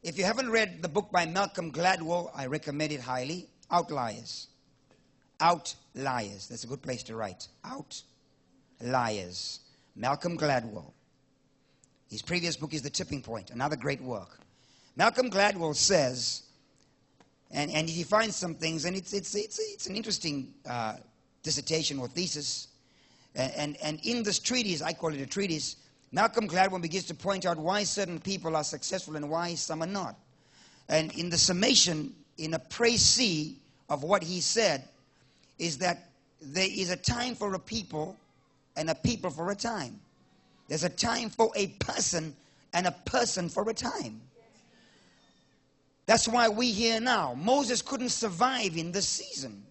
If you haven't read the book by Malcolm Gladwell, I recommend it highly. Outliers. Outliers. That's a good place to write. Outliers. Malcolm Gladwell. His previous book is The Tipping Point, another great work. Malcolm Gladwell says, and he defines some things, and it's an interesting dissertation or thesis. And in this treatise, I call it a treatise, Malcolm Gladwell begins to point out why certain people are successful and why some are not. And in the summation, in a précis of what he said, is that there is a time for a people and a people for a time. There's a time for a person and a person for a time. That's why we're here now. Moses couldn't survive in this season.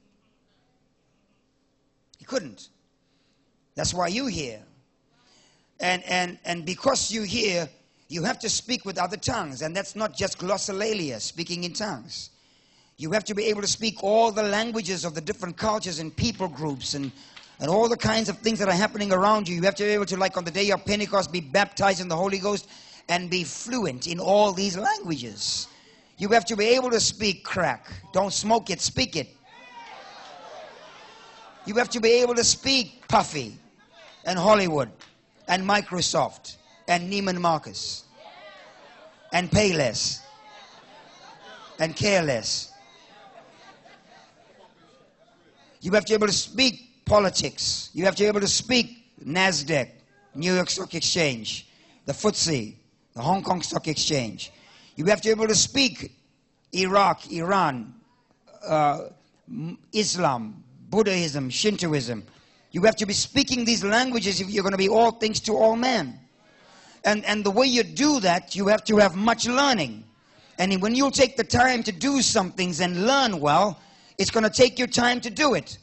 He couldn't. That's why you're here. And because you're here, you have to speak with other tongues. And that's not just glossolalia, speaking in tongues. You have to be able to speak all the languages of the different cultures and people groups and all the kinds of things that are happening around you. You have to be able to, like on the day of Pentecost, be baptized in the Holy Ghost and be fluent in all these languages. You have to be able to speak crack. Don't smoke it, speak it. You have to be able to speak Puffy and Hollywood and Microsoft and Neiman Marcus and Payless and Careless. You have to be able to speak politics. You have to be able to speak NASDAQ, New York Stock Exchange, the FTSE, the Hong Kong Stock Exchange. You have to be able to speak Iraq, Iran, Islam, Buddhism, Shintoism. You have to be speaking these languages if you're going to be all things to all men. And the way you do that, you have to have much learning. And when you'll take the time to do some things and learn well, it's going to take you time to do it.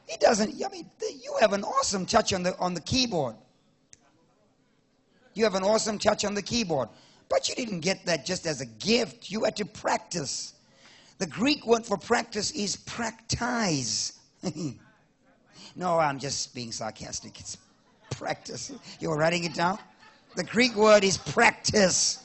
It doesn't, I mean, you have an awesome touch on the keyboard. You have an awesome touch on the keyboard. But you didn't get that just as a gift. You had to practice. The Greek word for practice is praktize. No, I'm just being sarcastic. It's practice. You're writing it down? The Greek word is practice.